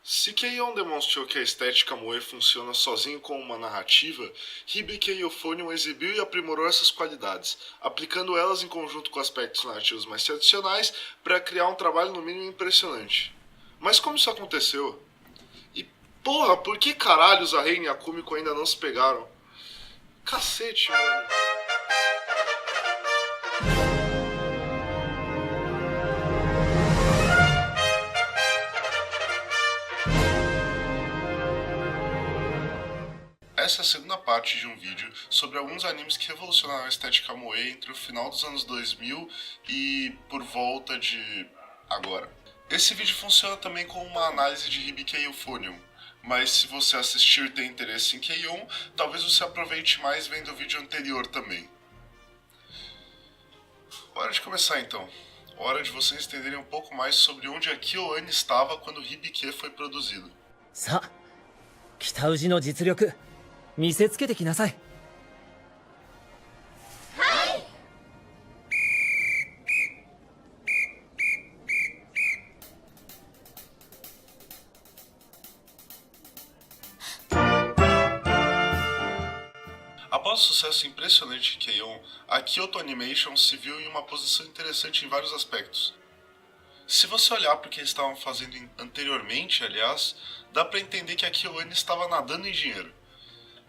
Se Keion demonstrou que a estética moe funciona sozinho com uma narrativa, Hibike Euphonium exibiu e aprimorou essas qualidades, aplicando elas em conjunto com aspectos narrativos mais tradicionais para criar um trabalho no mínimo impressionante. Mas como isso aconteceu? E porra, por que caralhos a Reina e a Kumiko ainda não se pegaram? Cacete, mano. Essa é a segunda parte de um vídeo sobre alguns animes que revolucionaram a estética moe entre o final dos anos 2000 e por volta de agora. Esse vídeo funciona também como uma análise de Hibike Euphonium, mas se você assistiu e tem interesse em Keion, talvez você aproveite mais vendo o vídeo anterior também. Hora de começar então. Hora de vocês entenderem um pouco mais sobre onde a KyoAni estava quando Hibike foi produzido. さあ北氏の実力見せつけてきなさい。Após o sucesso impressionante de Keion, a Kyoto Animation se viu em uma posição interessante em vários aspectos. Se você olhar para o que eles estavam fazendo anteriormente, aliás, dá para entender que a KyoAni estava nadando em dinheiro.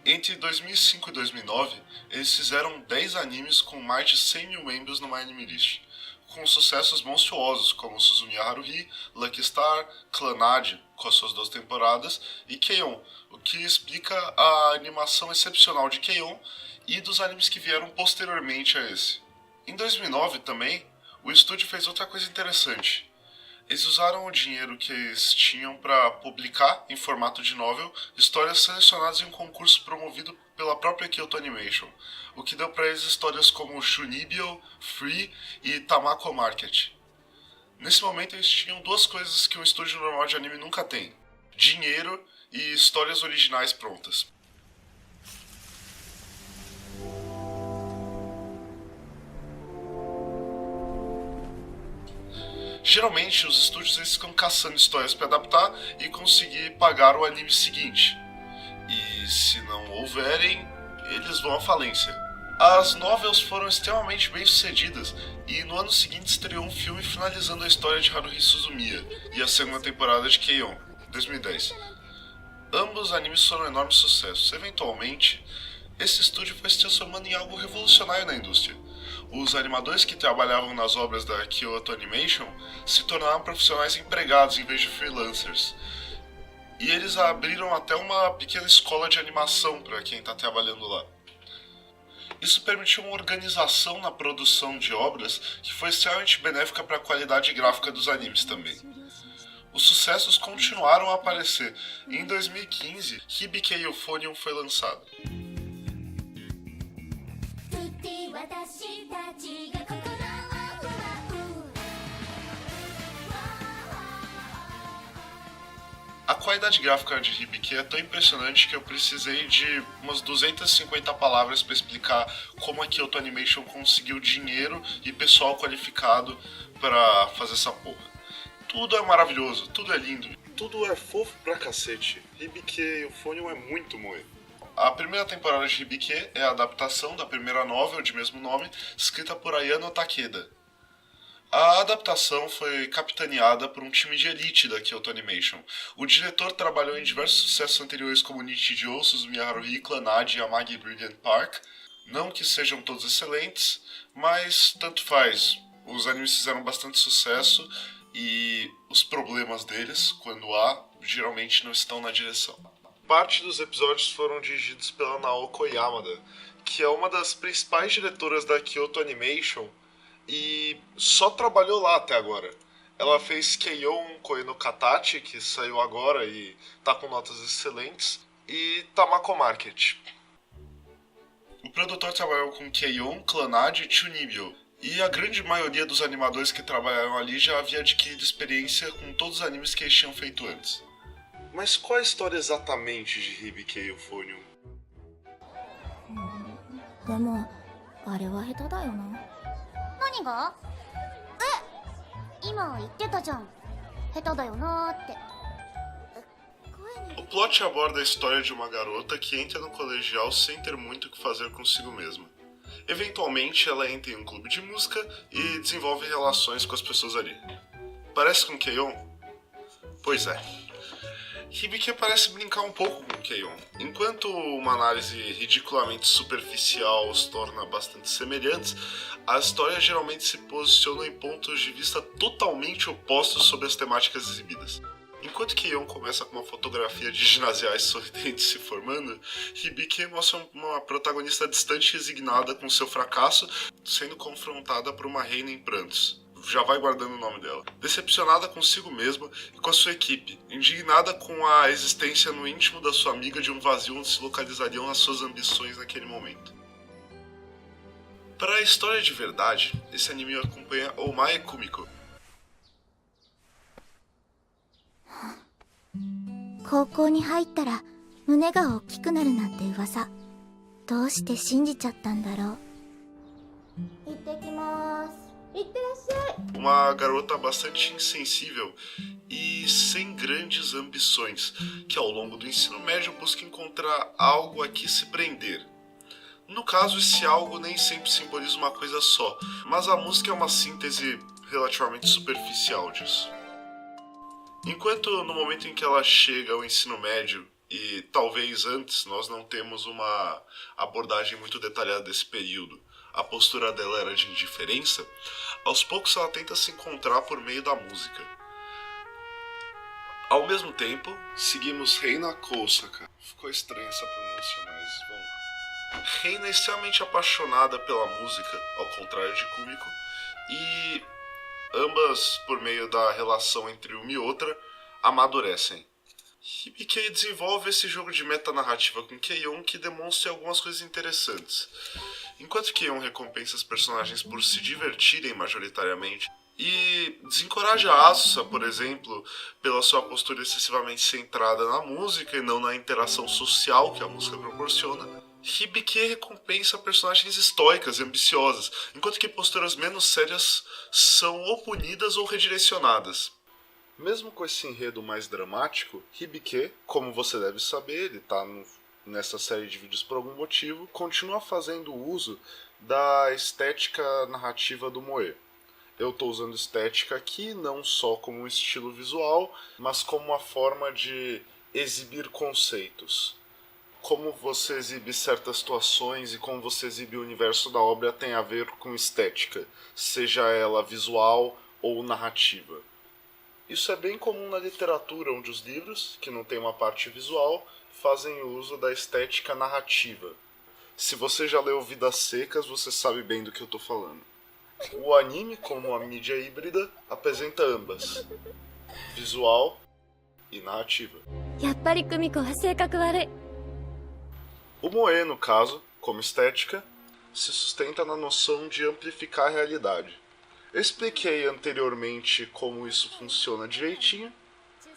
Entre 2005 e 2009, eles fizeram 10 animes com mais de 100 mil membros no My Anime List, com sucessos monstruosos como Suzumiya Haruhi, Lucky Star, Clannad, com as suas 2 temporadas, e Keion, o que explica a animação excepcional de Keion e dos animes que vieram posteriormente a esse. Em 2009 também, o estúdio fez outra coisa interessante. Eles usaram o dinheiro que eles tinham para publicar, em formato de novel, histórias selecionadas em um concurso promovido pela própria Kyoto Animation, o que deu para eles histórias como Shunibyo, Free e Tamako Market. Nesse momento eles tinham 2 coisas que um estúdio normal de anime nunca tem: dinheiro e histórias originais prontas. Geralmente os estúdios eles ficam caçando histórias para adaptar e conseguir pagar o anime seguinte. E se não houverem, eles vão à falência. As novels foram extremamente bem sucedidas e no ano seguinte estreou um filme finalizando a história de Haruhi Suzumiya e a segunda temporada de Keion, 2010. Ambos os animes foram enormes sucessos. Eventualmente, esse estúdio foi se transformando em algo revolucionário na indústria. Os animadores que trabalhavam nas obras da Kyoto Animation se tornaram profissionais empregados em vez de freelancers. E eles abriram até uma pequena escola de animação para quem está trabalhando lá. Isso permitiu uma organização na produção de obras que foi extremamente benéfica para a qualidade gráfica dos animes também. Os sucessos continuaram a aparecer e em 2015, Hibike Euphonium foi lançado. A qualidade gráfica de Hibike é tão impressionante que eu precisei de umas 250 palavras para explicar como a Kyoto Animation conseguiu dinheiro e pessoal qualificado para fazer essa porra. Tudo é maravilhoso, tudo é lindo, tudo é fofo pra cacete. Hibike Euphonium é muito moe. A primeira temporada de Hibike é a adaptação da primeira novel de mesmo nome, escrita por Ayano Takeda. A adaptação foi capitaneada por um time de elite da Kyoto Animation. O diretor trabalhou em diversos sucessos anteriores como Nichijou, Suzumiya Haruhi, Clannad e Amagi Brilliant Park. Não que sejam todos excelentes, mas tanto faz. Os animes fizeram bastante sucesso e os problemas deles, quando há, geralmente não estão na direção. Parte dos episódios foram dirigidos pela Naoko Yamada, que é uma das principais diretoras da Kyoto Animation e só trabalhou lá até agora. Ela fez Keion Koe no Katachi, que saiu agora e tá com notas excelentes, e Tamako Market. O produtor trabalhou com Keion, Clannad e Chunibyo, e a grande maioria dos animadores que trabalharam ali já havia adquirido experiência com todos os animes que eles tinham feito antes. Mas qual é a história exatamente de Hibike Euphonium? でもあれは下手だよな。何が？今言ってたじゃん、下手だよなーって。plot aborda a história de uma garota que entra no colegial sem ter muito o que fazer consigo mesma. Eventualmente, ela entra em um clube de música e desenvolve relações com as pessoas ali. Parece com Keion? Pois é. Hibike parece brincar um pouco com Keion. Enquanto uma análise ridiculamente superficial os torna bastante semelhantes, as histórias geralmente se posicionam em pontos de vista totalmente opostos sobre as temáticas exibidas. Enquanto Keion começa com uma fotografia de ginasiais sorridentes se formando, Hibike mostra uma protagonista distante e resignada com seu fracasso, sendo confrontada por uma reina em prantos. Já vai guardando o nome dela. Decepcionada consigo mesma e com a sua equipe, indignada com a existência no íntimo da sua amiga de um vazio onde se localizariam as suas ambições naquele momento. Para a história de verdade, esse anime acompanha Omae Kumiko. 高校に入ったら胸が大きくなるなんて噂どうして信じちゃったんだろう。行ってきます。行ってらっしゃい。 Uma garota bastante insensível e sem grandes ambições, que ao longo do ensino médio busca encontrar algo a que se prender. No caso, esse algo nem sempre simboliza uma coisa só, mas a música é uma síntese relativamente superficial disso. Enquanto no momento em que ela chega ao ensino médio, e talvez antes nós não temos uma abordagem muito detalhada desse período, a postura dela era de indiferença, aos poucos ela tenta se encontrar por meio da música. Ao mesmo tempo, seguimos Reina Kousaka. Ficou estranha essa pronúncia, mas vamos lá. Reina é extremamente apaixonada pela música, ao contrário de Kumiko, e ambas, por meio da relação entre uma e outra, amadurecem. Hibike desenvolve esse jogo de metanarrativa com Keion que demonstra algumas coisas interessantes. Enquanto Keion recompensa os personagens por se divertirem majoritariamente, e desencoraja Asusa, por exemplo, pela sua postura excessivamente centrada na música e não na interação social que a música proporciona, Hibike recompensa personagens estoicas e ambiciosas, enquanto que posturas menos sérias são ou punidas ou redirecionadas. Mesmo com esse enredo mais dramático, Hibike, como você deve saber, ele está nessa série de vídeos por algum motivo, continua fazendo uso da estética narrativa do Moe. Eu estou usando estética aqui não só como um estilo visual, mas como uma forma de exibir conceitos. Como você exibe certas situações e como você exibe o universo da obra tem a ver com estética, seja ela visual ou narrativa. Isso é bem comum na literatura, onde os livros, que não têm uma parte visual, fazem uso da estética narrativa. Se você já leu Vidas Secas, você sabe bem do que eu estou falando. O anime, como uma mídia híbrida, apresenta ambas, visual e narrativa. やっぱり久美子は性格悪い。 O Moe, no caso, como estética, se sustenta na noção de amplificar a realidade. Eu expliquei anteriormente como isso funciona direitinho,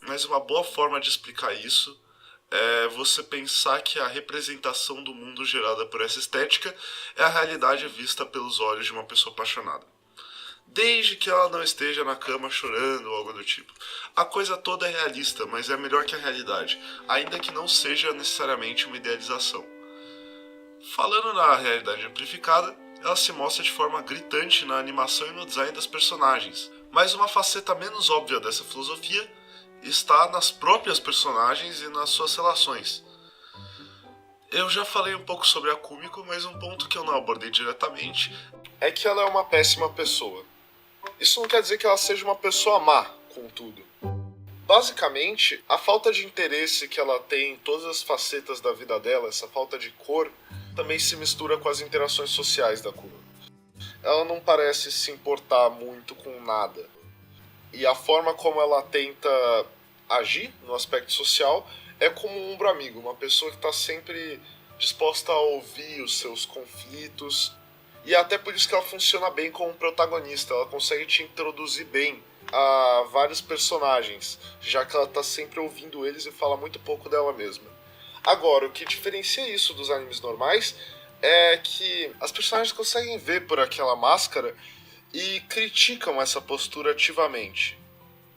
mas uma boa forma de explicar isso é você pensar que a representação do mundo gerada por essa estética é a realidade vista pelos olhos de uma pessoa apaixonada. Desde que ela não esteja na cama chorando ou algo do tipo. A coisa toda é realista, mas é melhor que a realidade, ainda que não seja necessariamente uma idealização. Falando na realidade amplificada, ela se mostra de forma gritante na animação e no design das personagens, mas uma faceta menos óbvia dessa filosofia está nas próprias personagens e nas suas relações. Eu já falei um pouco sobre a Kumiko, mas um ponto que eu não abordei diretamente é que ela é uma péssima pessoa. Isso não quer dizer que ela seja uma pessoa má, contudo. Basicamente, a falta de interesse que ela tem em todas as facetas da vida dela, essa falta de cor, também se mistura com as interações sociais da Kumiko. Ela não parece se importar muito com nada. E a forma como ela tenta agir no aspecto social é como um ombro amigo, uma pessoa que está sempre disposta a ouvir os seus conflitos. E é até por isso que ela funciona bem como protagonista, ela consegue te introduzir bem a vários personagens, já que ela está sempre ouvindo eles e fala muito pouco dela mesma. Agora, o que diferencia isso dos animes normais é que as personagens conseguem ver por aquela máscara e criticam essa postura ativamente.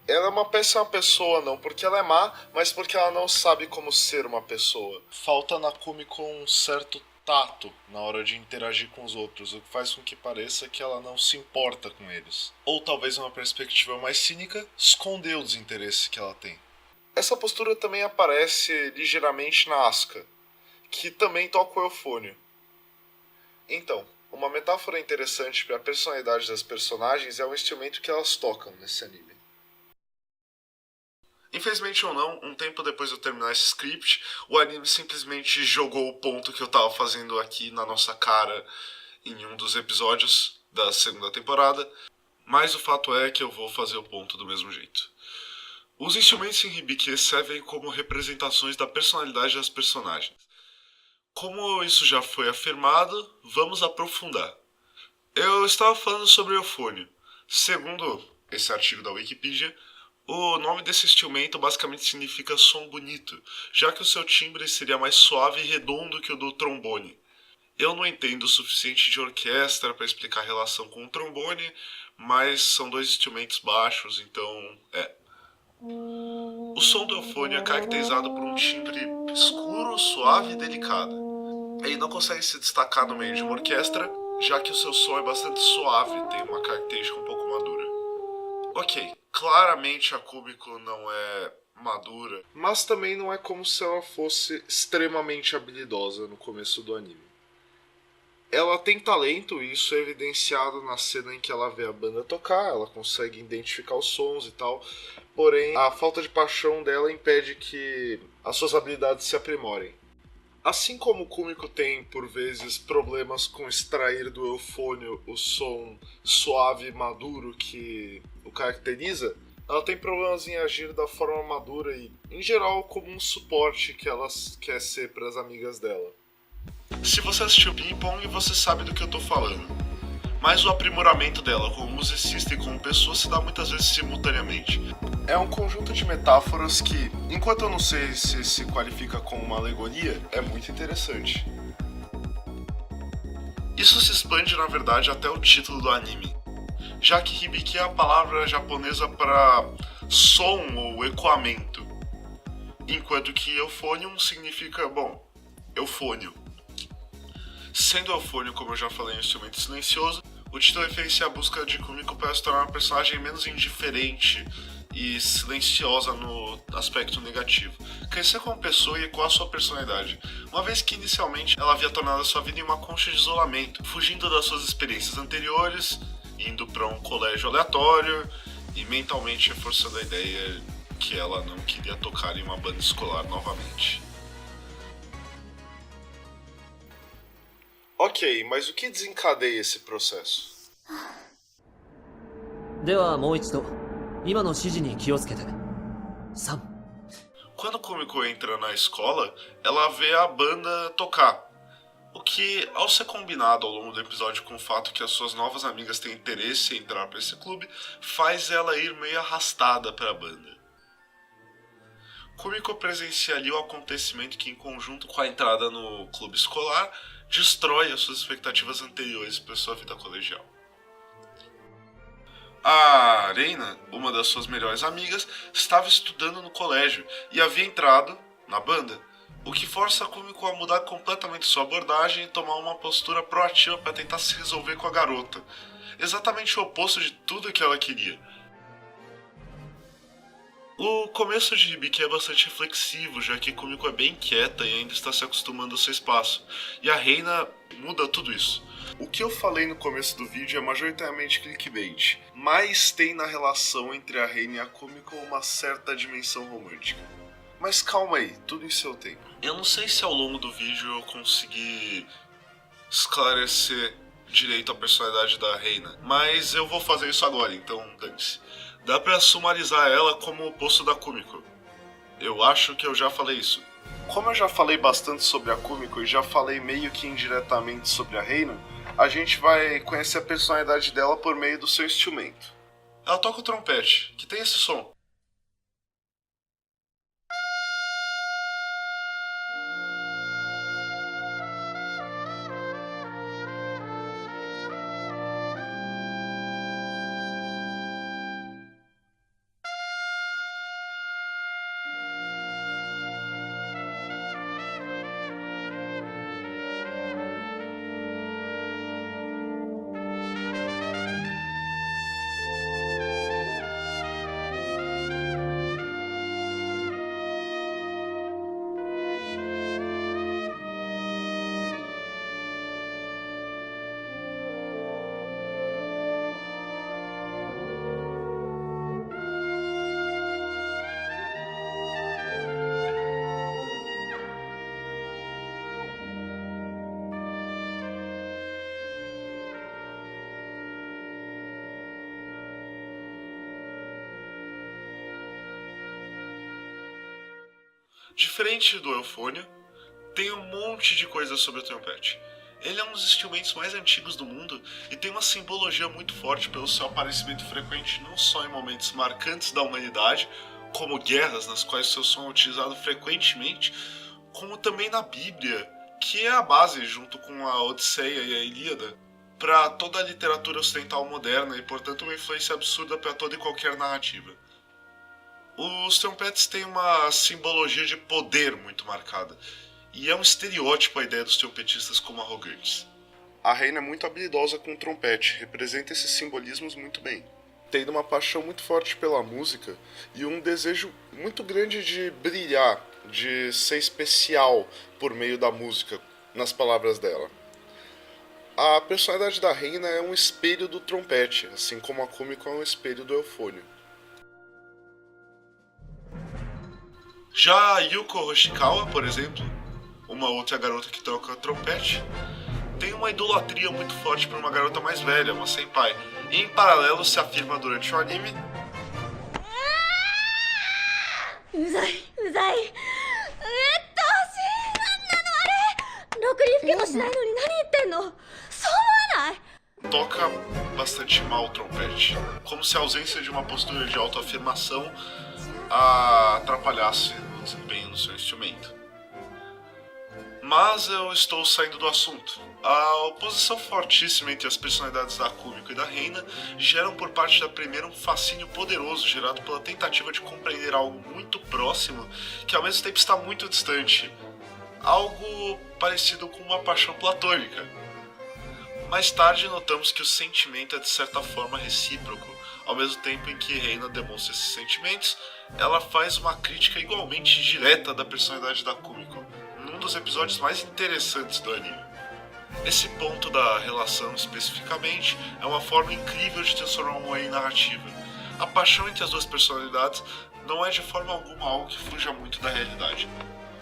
Ela é uma péssima pessoa, não porque ela é má, mas porque ela não sabe como ser uma pessoa. Falta na Kumiko um certo tato na hora de interagir com os outros, o que faz com que pareça que ela não se importa com eles. Ou talvez uma perspectiva mais cínica, esconder o desinteresse que ela tem. Essa postura também aparece ligeiramente na Asuka, que também toca o eufônio. Então, uma metáfora interessante para a personalidade das personagens é o instrumento que elas tocam nesse anime. Infelizmente ou não, um tempo depois de eu terminar esse script, o anime simplesmente jogou o ponto que eu tava fazendo aqui na nossa cara em um dos episódios da segunda temporada, mas o fato é que eu vou fazer o ponto do mesmo jeito. Os instrumentos em Hibiki servem como representações da personalidade das personagens. Como isso já foi afirmado, vamos aprofundar. Eu estava falando sobre o eufônio. Segundo esse artigo da Wikipedia, o nome desse instrumento basicamente significa som bonito, já que o seu timbre seria mais suave e redondo que o do trombone. Eu não entendo o suficiente de orquestra para explicar a relação com o trombone, mas são dois instrumentos baixos, então O som do eufone é caracterizado por um timbre escuro, suave e delicado. Ele não consegue se destacar no meio de uma orquestra, já que o seu som é bastante suave, tem uma característica um pouco madura. Ok, claramente a Kumiko não é madura, mas também não é como se ela fosse extremamente habilidosa no começo do anime. Ela tem talento, e isso é evidenciado na cena em que ela vê a banda tocar, ela consegue identificar os sons e tal, porém a falta de paixão dela impede que as suas habilidades se aprimorem. Assim como Kumiko tem, por vezes, problemas com extrair do eufônio o som suave e maduro que o caracteriza, ela tem problemas em agir da forma madura e, em geral, como um suporte que ela quer ser para as amigas dela. Se você assistiu Ping Pong, você sabe do que eu tô falando. Mas o aprimoramento dela como musicista e como pessoa se dá muitas vezes simultaneamente. É um conjunto de metáforas que, enquanto eu não sei se qualifica como uma alegoria, é muito interessante. Isso se expande, na verdade, até o título do anime, já que Hibiki é a palavra japonesa para som ou ecoamento, enquanto que eufônio significa, eufônio. Sendo o eufônio, como eu já falei, um instrumento silencioso, o título referencia a busca de Kumiko para se tornar uma personagem menos indiferente e silenciosa no aspecto negativo. Crescer como pessoa e ecoar sua personalidade, uma vez que inicialmente ela havia tornado a sua vida em uma concha de isolamento, fugindo das suas experiências anteriores, indo para um colégio aleatório e mentalmente reforçando a ideia que ela não queria tocar em uma banda escolar novamente. Ok, mas o que desencadeia esse processo? ではもう一度今の指示に気をつけて。3 Quando Kumiko entra na escola, ela vê a banda tocar. O que, ao ser combinado ao longo do episódio com o fato que as suas novas amigas têm interesse em entrar para esse clube, faz ela ir meio arrastada para a banda. Kumiko presencia ali o acontecimento que, em conjunto com a entrada no clube escolar, destrói as suas expectativas anteriores para sua vida colegial. A Reina, uma das suas melhores amigas, estava estudando no colégio e havia entrado na banda, o que força a Kumiko a mudar completamente sua abordagem e tomar uma postura proativa para tentar se resolver com a garota. Exatamente o oposto de tudo que ela queria. O começo de Hibiki é bastante reflexivo, já que Kumiko é bem quieta e ainda está se acostumando ao seu espaço, e a Reina muda tudo isso. O que eu falei no começo do vídeo é majoritariamente clickbait, mas tem na relação entre a Reina e a Kumiko uma certa dimensão romântica. Mas calma aí, tudo em seu tempo. Eu não sei se ao longo do vídeo eu consegui esclarecer direito a personalidade da Reina, mas eu vou fazer isso agora, então dane-se. Dá pra sumarizar ela como o oposto da Kumiko. Eu acho que eu já falei isso. Como eu já falei bastante sobre a Kumiko e já falei meio que indiretamente sobre a Reina, a gente vai conhecer a personalidade dela por meio do seu instrumento. Ela toca o trompete, que tem esse som. Diferente do eufônio, tem um monte de coisas sobre o trompete. Ele é um dos instrumentos mais antigos do mundo e tem uma simbologia muito forte pelo seu aparecimento frequente não só em momentos marcantes da humanidade, como guerras nas quais seu som é utilizado frequentemente, como também na Bíblia, que é a base, junto com a Odisseia e a Ilíada, para toda a literatura ocidental moderna e, portanto, uma influência absurda para toda e qualquer narrativa. Os trompetes têm uma simbologia de poder muito marcada, e é um estereótipo a ideia dos trompetistas como arrogantes. A Reina é muito habilidosa com o trompete, representa esses simbolismos muito bem. Tendo uma paixão muito forte pela música e um desejo muito grande de brilhar, de ser especial por meio da música, nas palavras dela. A personalidade da Reina é um espelho do trompete, assim como a Kumiko é um espelho do eufônio. Já a Yuko Hoshikawa, por exemplo, uma outra garota que toca trompete, tem uma idolatria muito forte por uma garota mais velha, uma senpai, e em paralelo se afirma durante o anime: うざい。ろくに吹けもしないのに何言ってんの。そう思わない？ toca bastante mal o trompete, como se a ausência de uma postura de autoafirmação a atrapalhasse no desempenho do seu instrumento. Mas eu estou saindo do assunto. A oposição fortíssima entre as personalidades da Kumiko e da Reina geram por parte da primeira um fascínio poderoso gerado pela tentativa de compreender algo muito próximo que ao mesmo tempo está muito distante. Algo parecido com uma paixão platônica. Mais tarde notamos que o sentimento é de certa forma recíproco. Ao mesmo tempo em que Reina demonstra esses sentimentos, ela faz uma crítica igualmente direta da personalidade da Kumiko, num dos episódios mais interessantes do anime. Esse ponto da relação, especificamente, é uma forma incrível de transformar um moe em narrativa. A paixão entre as duas personalidades não é de forma alguma algo que fuja muito da realidade.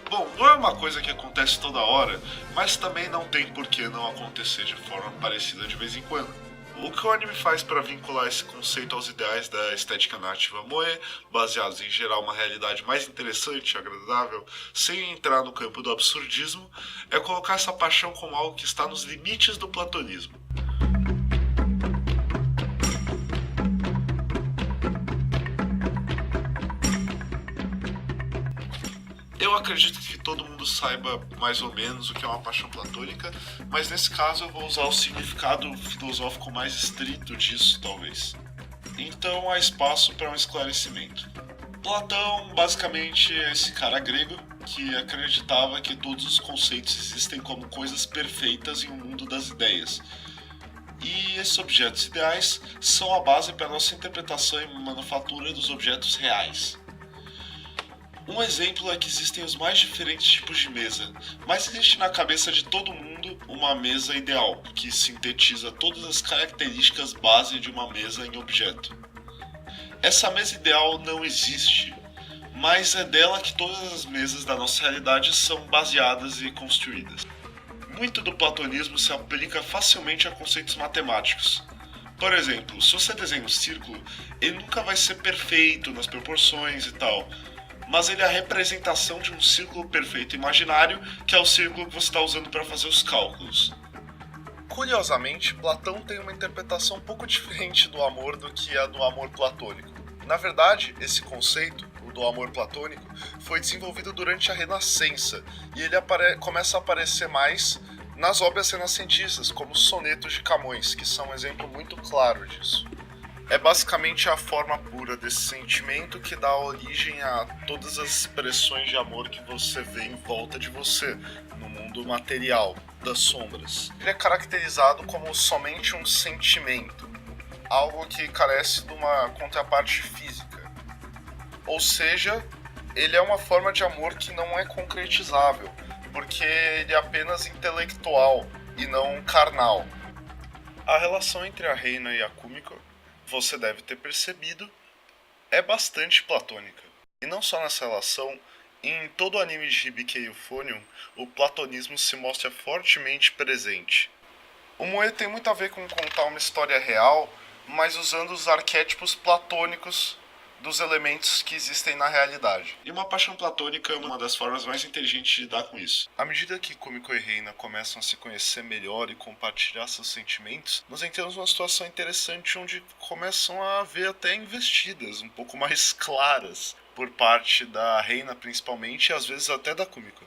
Bom, não é uma coisa que acontece toda hora, mas também não tem por que não acontecer de forma parecida de vez em quando. O que o anime faz para vincular esse conceito aos ideais da estética narrativa moe, baseados em gerar uma realidade mais interessante e agradável, sem entrar no campo do absurdismo, é colocar essa paixão como algo que está nos limites do platonismo. Eu acredito que todo mundo saiba mais ou menos o que é uma paixão platônica, mas nesse caso eu vou usar o significado filosófico mais estrito disso, talvez. Então há espaço para um esclarecimento. Platão, basicamente, é esse cara grego que acreditava que todos os conceitos existem como coisas perfeitas em um mundo das ideias. E esses objetos ideais são a base para a nossa interpretação e manufatura dos objetos reais. Um exemplo é que existem os mais diferentes tipos de mesa, mas existe na cabeça de todo mundo uma mesa ideal, que sintetiza todas as características base de uma mesa em objeto. Essa mesa ideal não existe, mas é dela que todas as mesas da nossa realidade são baseadas e construídas. Muito do platonismo se aplica facilmente a conceitos matemáticos. Por exemplo, se você desenha um círculo, ele nunca vai ser perfeito nas proporções e tal, mas ele é a representação de um círculo perfeito imaginário, que é o círculo que você está usando para fazer os cálculos. Curiosamente, Platão tem uma interpretação um pouco diferente do amor do que a do amor platônico. Na verdade, esse conceito, o do amor platônico, foi desenvolvido durante a Renascença, e ele começa a aparecer mais nas obras renascentistas, como os sonetos de Camões, que são um exemplo muito claro disso. É basicamente a forma pura desse sentimento que dá origem a todas as expressões de amor que você vê em volta de você, no mundo material, das sombras. Ele é caracterizado como somente um sentimento, algo que carece de uma contraparte física. Ou seja, ele é uma forma de amor que não é concretizável, porque ele é apenas intelectual e não carnal. A relação entre a Reina e a Kumiko, você deve ter percebido, é bastante platônica. E não só nessa relação, em todo o anime de Hibike Euphonium, o platonismo se mostra fortemente presente. O moe tem muito a ver com contar uma história real, mas usando os arquétipos platônicos dos elementos que existem na realidade. E uma paixão platônica é uma das formas mais inteligentes de lidar com isso. À medida que Kumiko e Reina começam a se conhecer melhor e compartilhar seus sentimentos, nós entramos numa situação interessante onde começam a haver até investidas um pouco mais claras por parte da Reina principalmente e às vezes até da Kumiko.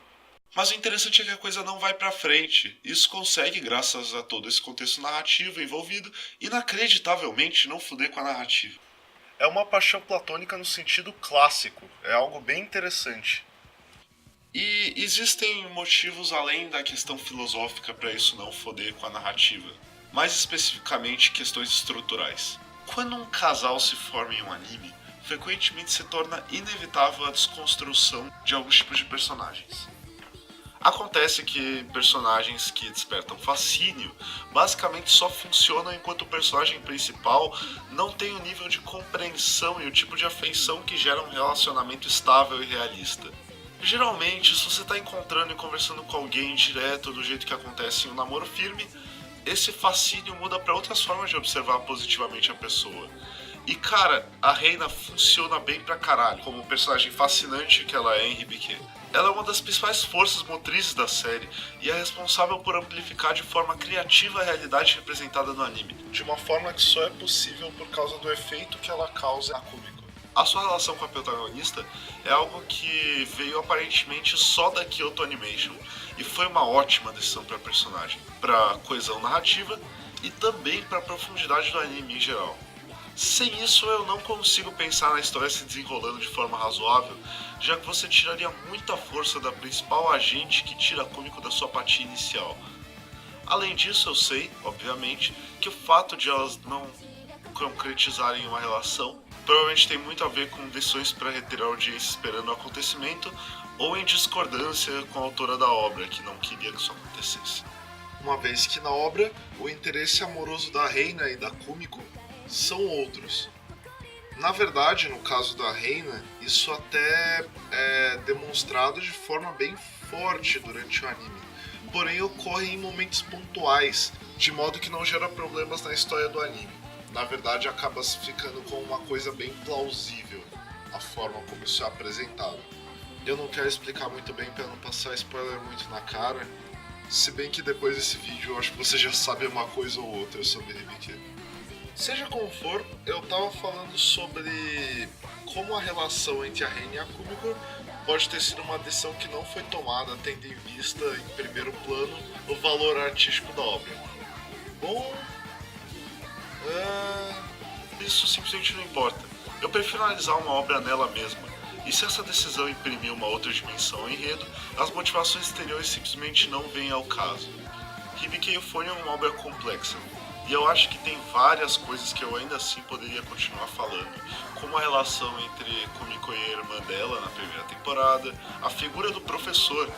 Mas o interessante é que a coisa não vai pra frente. Isso consegue graças a todo esse contexto narrativo envolvido, inacreditavelmente não fuder com a narrativa. É uma paixão platônica no sentido clássico, é algo bem interessante. E existem motivos além da questão filosófica para isso não foder com a narrativa. Mais especificamente, questões estruturais. Quando um casal se forma em um anime, frequentemente se torna inevitável a desconstrução de alguns tipos de personagens. Acontece que personagens que despertam fascínio basicamente só funcionam enquanto o personagem principal não tem o nível de compreensão e o tipo de afeição que gera um relacionamento estável e realista. Geralmente, se você está encontrando e conversando com alguém direto do jeito que acontece em um namoro firme, esse fascínio muda para outras formas de observar positivamente a pessoa. E cara, a Reina funciona bem pra caralho, como personagem fascinante que ela é em Hibike. Ela é uma das principais forças motrizes da série e é responsável por amplificar de forma criativa a realidade representada no anime, de uma forma que só é possível por causa do efeito que ela causa na Kumiko. A sua relação com a protagonista é algo que veio aparentemente só da Kyoto Animation e foi uma ótima decisão para a personagem, para coesão narrativa e também para a profundidade do anime em geral. Sem isso eu não consigo pensar na história se desenrolando de forma razoável, já que você tiraria muita força da principal agente que tira a Kumiko da sua apatia inicial. Além disso, eu sei, obviamente, que o fato de elas não concretizarem uma relação provavelmente tem muito a ver com decisões para reter a audiência esperando o acontecimento ou em discordância com a autora da obra, que não queria que isso acontecesse. Uma vez que na obra, o interesse amoroso da Reina e da Kumiko são outros. Na verdade, no caso da Reina, isso até é demonstrado de forma bem forte durante o anime. Porém, ocorre em momentos pontuais, de modo que não gera problemas na história do anime. Na verdade, acaba ficando com uma coisa bem plausível, a forma como isso é apresentado. Eu não quero explicar muito bem para não passar spoiler muito na cara, se bem que depois desse vídeo eu acho que você já sabe uma coisa ou outra sobre Hibike. Seja como for, eu tava falando sobre como a relação entre a Reina e a Kumiko pode ter sido uma decisão que não foi tomada tendo em vista, em primeiro plano, o valor artístico da obra. Bom, isso simplesmente não importa. Eu prefiro analisar uma obra nela mesma, e se essa decisão imprimir uma outra dimensão ao enredo, as motivações exteriores simplesmente não vêm ao caso. Hibike Euphony é uma obra complexa, e eu acho que tem várias coisas que eu ainda assim poderia continuar falando, como a relação entre Kumiko e a irmã dela na primeira temporada, a figura do professor,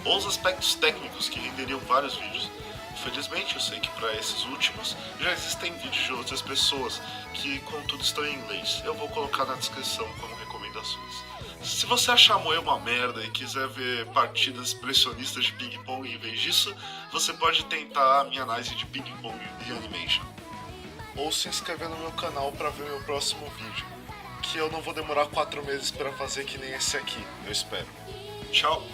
ou os aspectos técnicos que renderiam vários vídeos. Infelizmente, eu sei que para esses últimos já existem vídeos de outras pessoas, que contudo estão em inglês. Eu vou colocar na descrição como recomendações. Se você achar Moe uma merda e quiser ver partidas expressionistas de ping-pong em vez disso, você pode tentar a minha análise de ping-pong e animation. Ou se inscrever no meu canal para ver meu próximo vídeo, que eu não vou demorar 4 meses para fazer que nem esse aqui, eu espero. Tchau!「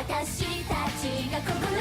私たちが心